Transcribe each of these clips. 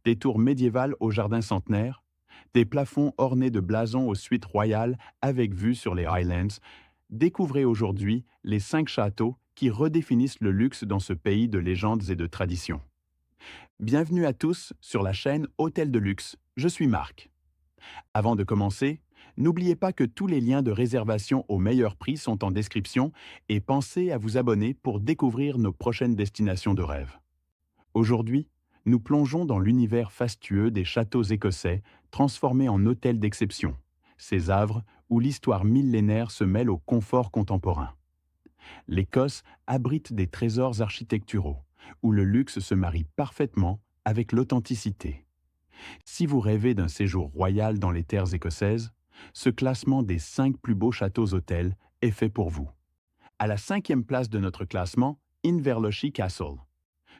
des tours médiévales au jardin centenaire, des plafonds ornés de blasons aux suites royales avec vue sur les Highlands. Découvrez aujourd'hui les 5 châteaux qui redéfinissent le luxe dans ce pays de légendes et de traditions. Bienvenue à tous sur la chaîne Hôtel de Luxe. Je suis Marc. Avant de commencer, n'oubliez pas que tous les liens de réservation au meilleur prix sont en description et pensez à vous abonner pour découvrir nos prochaines destinations de rêve. Aujourd'hui, nous plongeons dans l'univers fastueux des châteaux écossais transformés en hôtels d'exception, ces havres où l'histoire millénaire se mêle au confort contemporain. L'Écosse abrite des trésors architecturaux, où le luxe se marie parfaitement avec l'authenticité. Si vous rêvez d'un séjour royal dans les terres écossaises, ce classement des 5 plus beaux châteaux-hôtels est fait pour vous. À la 5e place de notre classement, Inverlochy Castle.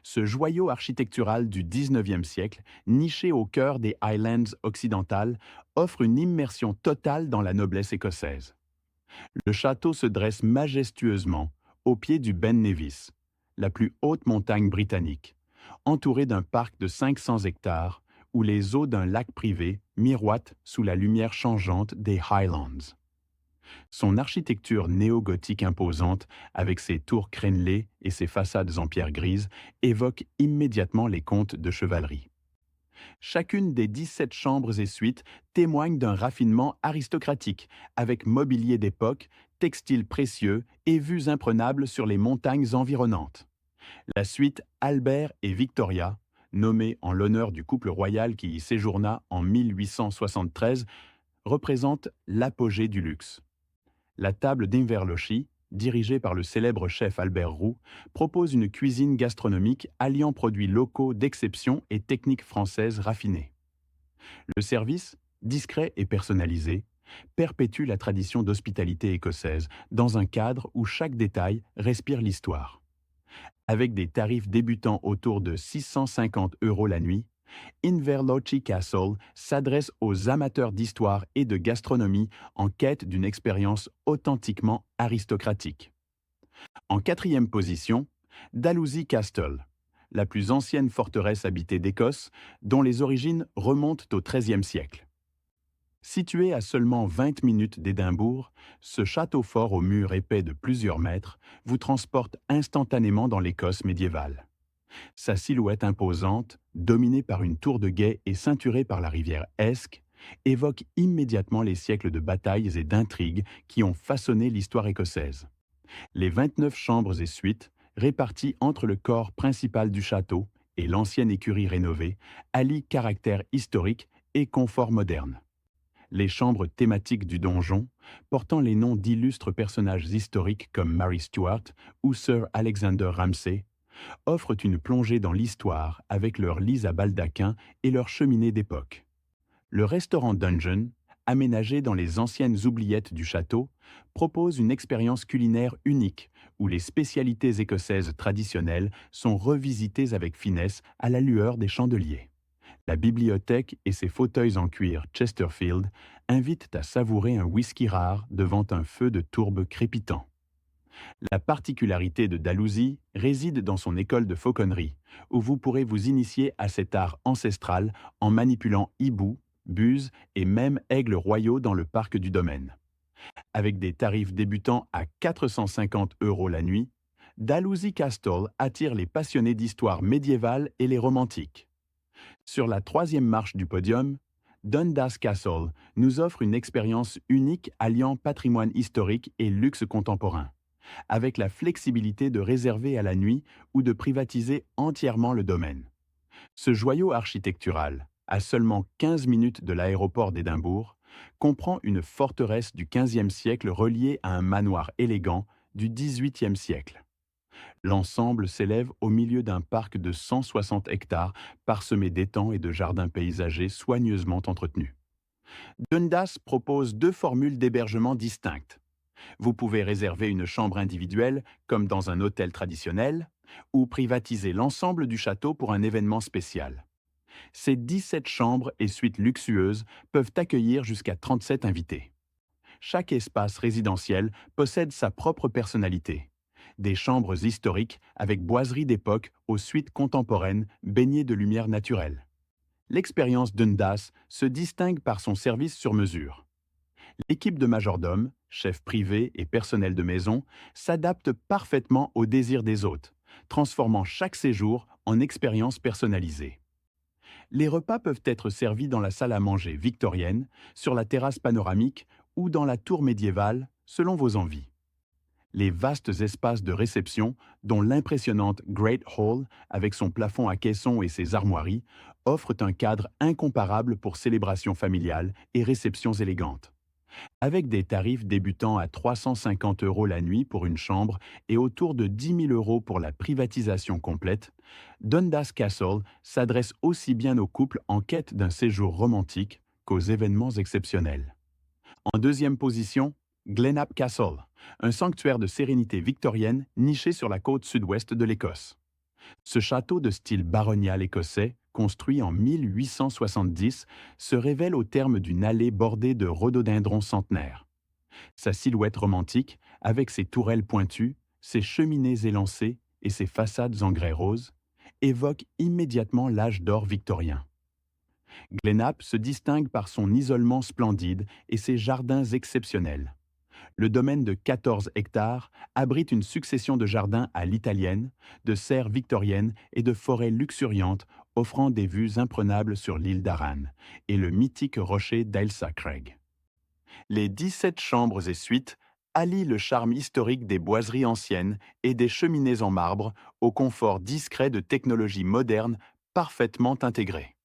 Ce joyau architectural du 19e siècle, niché au cœur des Highlands occidentales, offre une immersion totale dans la noblesse écossaise. Le château se dresse majestueusement au pied du Ben Nevis, la plus haute montagne britannique, entouré d'un parc de 500 hectares où les eaux d'un lac privé miroitent sous la lumière changeante des Highlands. Son architecture néo-gothique imposante, avec ses tours crénelées et ses façades en pierre grise, évoque immédiatement les contes de chevalerie. Chacune des 17 chambres et suites témoigne d'un raffinement aristocratique, avec mobilier d'époque, textiles précieux et vues imprenables sur les montagnes environnantes. La suite Albert et Victoria, nommée en l'honneur du couple royal qui y séjourna en 1873, représente l'apogée du luxe. La table d'Inverlochy, dirigée par le célèbre chef Albert Roux, propose une cuisine gastronomique alliant produits locaux d'exception et techniques françaises raffinées. Le service, discret et personnalisé, perpétue la tradition d'hospitalité écossaise dans un cadre où chaque détail respire l'histoire. Avec des tarifs débutants autour de 650 € la nuit, Inverlochy Castle s'adresse aux amateurs d'histoire et de gastronomie en quête d'une expérience authentiquement aristocratique. En 4e position, Dalhousie Castle, la plus ancienne forteresse habitée d'Écosse, dont les origines remontent au XIIIe siècle. Situé à seulement 20 minutes d'Édimbourg, ce château fort aux murs épais de plusieurs mètres vous transporte instantanément dans l'Écosse médiévale. Sa silhouette imposante, dominée par une tour de guet et ceinturée par la rivière Esk, évoque immédiatement les siècles de batailles et d'intrigues qui ont façonné l'histoire écossaise. Les 29 chambres et suites, réparties entre le corps principal du château et l'ancienne écurie rénovée, allient caractère historique et confort moderne. Les chambres thématiques du donjon, portant les noms d'illustres personnages historiques comme Mary Stuart ou Sir Alexander Ramsay, offrent une plongée dans l'histoire avec leurs lits à baldaquin et leurs cheminées d'époque. Le restaurant Dungeon, aménagé dans les anciennes oubliettes du château, propose une expérience culinaire unique où les spécialités écossaises traditionnelles sont revisitées avec finesse à la lueur des chandeliers. La bibliothèque et ses fauteuils en cuir Chesterfield invitent à savourer un whisky rare devant un feu de tourbe crépitant. La particularité de Dalhousie réside dans son école de fauconnerie, où vous pourrez vous initier à cet art ancestral en manipulant hiboux, buses et même aigles royaux dans le parc du domaine. Avec des tarifs débutant à 450 € la nuit, Dalhousie Castle attire les passionnés d'histoire médiévale et les romantiques. Sur la 3e marche du podium, Dundas Castle nous offre une expérience unique alliant patrimoine historique et luxe contemporain, avec la flexibilité de réserver à la nuit ou de privatiser entièrement le domaine. Ce joyau architectural, à seulement 15 minutes de l'aéroport d'Édimbourg, comprend une forteresse du XVe siècle reliée à un manoir élégant du XVIIIe siècle. L'ensemble s'élève au milieu d'un parc de 160 hectares parsemé d'étangs et de jardins paysagers soigneusement entretenus. Dundas propose 2 formules d'hébergement distinctes. Vous pouvez réserver une chambre individuelle, comme dans un hôtel traditionnel, ou privatiser l'ensemble du château pour un événement spécial. Ces 17 chambres et suites luxueuses peuvent accueillir jusqu'à 37 invités. Chaque espace résidentiel possède sa propre personnalité. Des chambres historiques avec boiseries d'époque aux suites contemporaines baignées de lumière naturelle. l'expérience Dundas se distingue par son service sur mesure. L'équipe de majordomes, chefs privés et personnel de maison s'adapte parfaitement aux désirs des hôtes, transformant chaque séjour en expérience personnalisée. Les repas peuvent être servis dans la salle à manger victorienne, sur la terrasse panoramique ou dans la tour médiévale, selon vos envies. Les vastes espaces de réception, dont l'impressionnante Great Hall avec son plafond à caissons et ses armoiries, offrent un cadre incomparable pour célébrations familiales et réceptions élégantes. Avec des tarifs débutant à 350 € la nuit pour une chambre et autour de 10 000 € pour la privatisation complète, Dundas Castle s'adresse aussi bien aux couples en quête d'un séjour romantique qu'aux événements exceptionnels. En deuxième position, Glenap Castle, un sanctuaire de sérénité victorienne niché sur la côte sud-ouest de l'Écosse. Ce château de style baronial écossais, construit en 1870, se révèle au terme d'une allée bordée de rhododendrons centenaires. Sa silhouette romantique, avec ses tourelles pointues, ses cheminées élancées et ses façades en grès rose, évoque immédiatement l'âge d'or victorien. Glenap se distingue par son isolement splendide et ses jardins exceptionnels. Le domaine de 14 hectares abrite une succession de jardins à l'italienne, de serres victoriennes et de forêts luxuriantes offrant des vues imprenables sur l'île d'Arran et le mythique rocher d'Ailsa Craig. Les 17 chambres et suites allient le charme historique des boiseries anciennes et des cheminées en marbre au confort discret de technologies modernes parfaitement intégrées.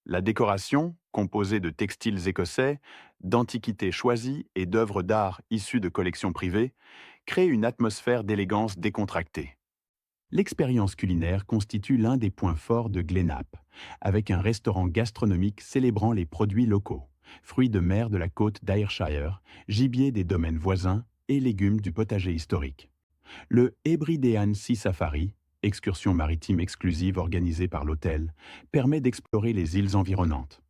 La décoration, composée de textiles écossais, d'antiquités choisies et d'œuvres d'art issues de collections privées, crée une atmosphère d'élégance décontractée. L'expérience culinaire constitue l'un des points forts de Glenap, avec un restaurant gastronomique célébrant les produits locaux, fruits de mer de la côte d'Ayrshire, gibier des domaines voisins et légumes du potager historique. Le Hebridean Sea Safari, excursion maritime exclusive organisée par l'hôtel, permet d'explorer les îles environnantes.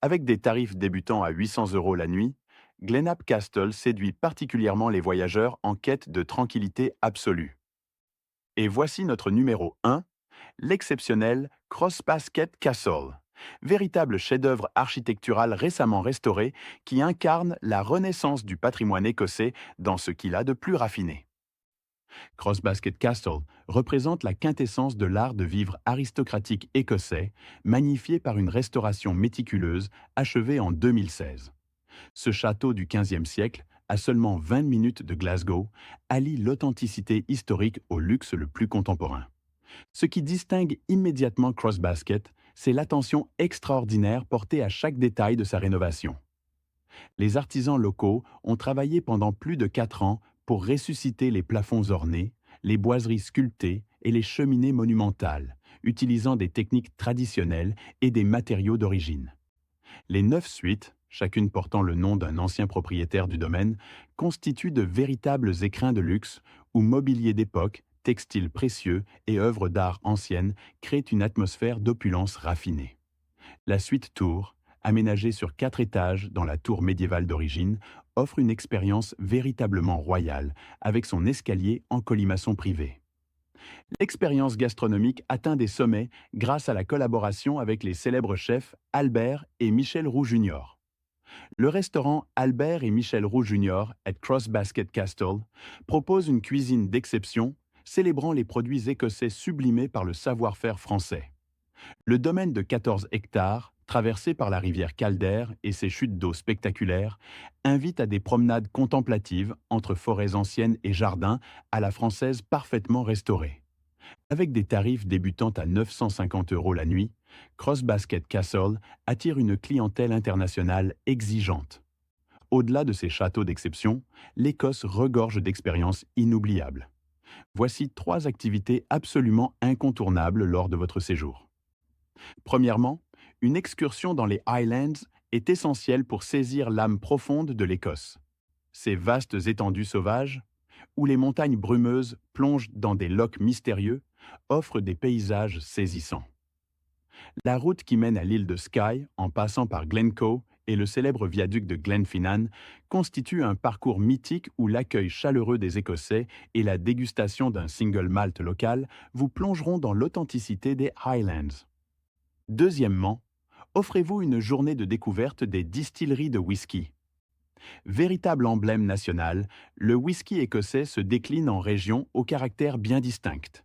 Avec des tarifs débutant à 800 € la nuit, Glenap Castle séduit particulièrement les voyageurs en quête de tranquillité absolue. Et voici notre numéro 1, l'exceptionnel Crossbasket Castle, véritable chef-d'œuvre architectural récemment restauré qui incarne la renaissance du patrimoine écossais dans ce qu'il a de plus raffiné. Crossbasket Castle représente la quintessence de l'art de vivre aristocratique écossais, magnifié par une restauration méticuleuse achevée en 2016. Ce château du XVe siècle, à seulement 20 minutes de Glasgow, allie l'authenticité historique au luxe le plus contemporain. Ce qui distingue immédiatement Crossbasket, c'est l'attention extraordinaire portée à chaque détail de sa rénovation. Les artisans locaux ont travaillé pendant plus de 4 ans pour ressusciter les plafonds ornés, les boiseries sculptées et les cheminées monumentales, utilisant des techniques traditionnelles et des matériaux d'origine. Les 9 suites, chacune portant le nom d'un ancien propriétaire du domaine, constituent de véritables écrins de luxe où mobilier d'époque, textiles précieux et œuvres d'art anciennes créent une atmosphère d'opulence raffinée. La suite Tour, aménagée sur 4 étages dans la tour médiévale d'origine, offre une expérience véritablement royale, avec son escalier en colimaçon privé. L'expérience gastronomique atteint des sommets grâce à la collaboration avec les célèbres chefs Albert et Michel Roux Jr. Le restaurant Albert et Michel Roux Jr. at Crossbasket Castle propose une cuisine d'exception, célébrant les produits écossais sublimés par le savoir-faire français. Le domaine de 14 hectares, traversé par la rivière Calder et ses chutes d'eau spectaculaires, invite à des promenades contemplatives entre forêts anciennes et jardins à la française parfaitement restaurés. Avec des tarifs débutant à 950 € la nuit, Crossbasket Castle attire une clientèle internationale exigeante. Au-delà de ses châteaux d'exception, l'Écosse regorge d'expériences inoubliables. Voici 3 activités absolument incontournables lors de votre séjour. Premièrement, une excursion dans les Highlands est essentielle pour saisir l'âme profonde de l'Écosse. Ces vastes étendues sauvages, où les montagnes brumeuses plongent dans des lochs mystérieux, offrent des paysages saisissants. La route qui mène à l'île de Skye, en passant par Glencoe et le célèbre viaduc de Glenfinnan, constitue un parcours mythique où l'accueil chaleureux des Écossais et la dégustation d'un single malt local vous plongeront dans l'authenticité des Highlands. Deuxièmement, offrez-vous une journée de découverte des distilleries de whisky. Véritable emblème national, le whisky écossais se décline en régions au caractère bien distinct.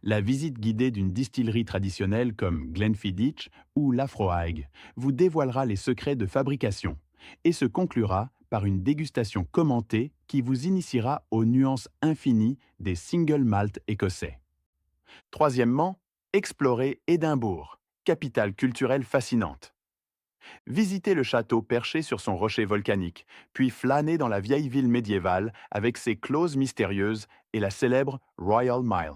La visite guidée d'une distillerie traditionnelle comme Glenfiddich ou Laphroaig vous dévoilera les secrets de fabrication et se conclura par une dégustation commentée qui vous initiera aux nuances infinies des single malt écossais. Troisièmement, explorez Édimbourg, capitale culturelle fascinante. Visitez le château perché sur son rocher volcanique, puis flânez dans la vieille ville médiévale avec ses closes mystérieuses et la célèbre Royal Mile.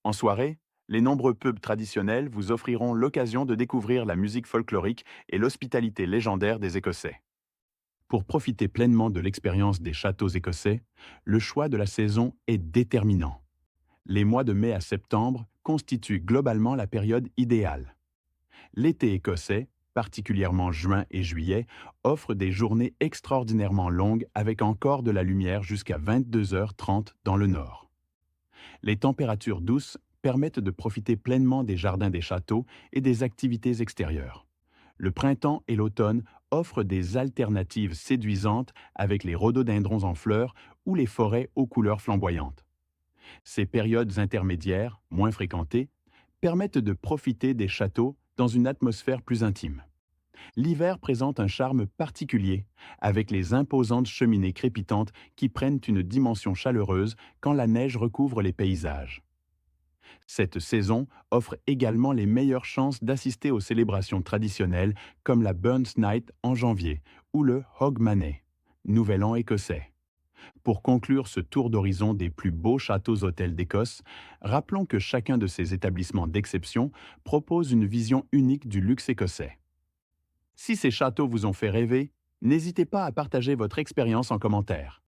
En soirée, les nombreux pubs traditionnels vous offriront l'occasion de découvrir la musique folklorique et l'hospitalité légendaire des Écossais. Pour profiter pleinement de l'expérience des châteaux écossais, le choix de la saison est déterminant. Les mois de mai à septembre constituent globalement la période idéale. L'été écossais, particulièrement juin et juillet, offre des journées extraordinairement longues avec encore de la lumière jusqu'à 22h30 dans le nord. Les températures douces permettent de profiter pleinement des jardins des châteaux et des activités extérieures. Le printemps et l'automne offrent des alternatives séduisantes avec les rhododendrons en fleurs ou les forêts aux couleurs flamboyantes. Ces périodes intermédiaires, moins fréquentées, permettent de profiter des châteaux dans une atmosphère plus intime. L'hiver présente un charme particulier, avec les imposantes cheminées crépitantes qui prennent une dimension chaleureuse quand la neige recouvre les paysages. Cette saison offre également les meilleures chances d'assister aux célébrations traditionnelles comme la Burns Night en janvier ou le Hogmanay, Nouvel An écossais. Pour conclure ce tour d'horizon des plus beaux châteaux-hôtels d'Écosse, rappelons que chacun de ces établissements d'exception propose une vision unique du luxe écossais. Si ces châteaux vous ont fait rêver, n'hésitez pas à partager votre expérience en commentaire.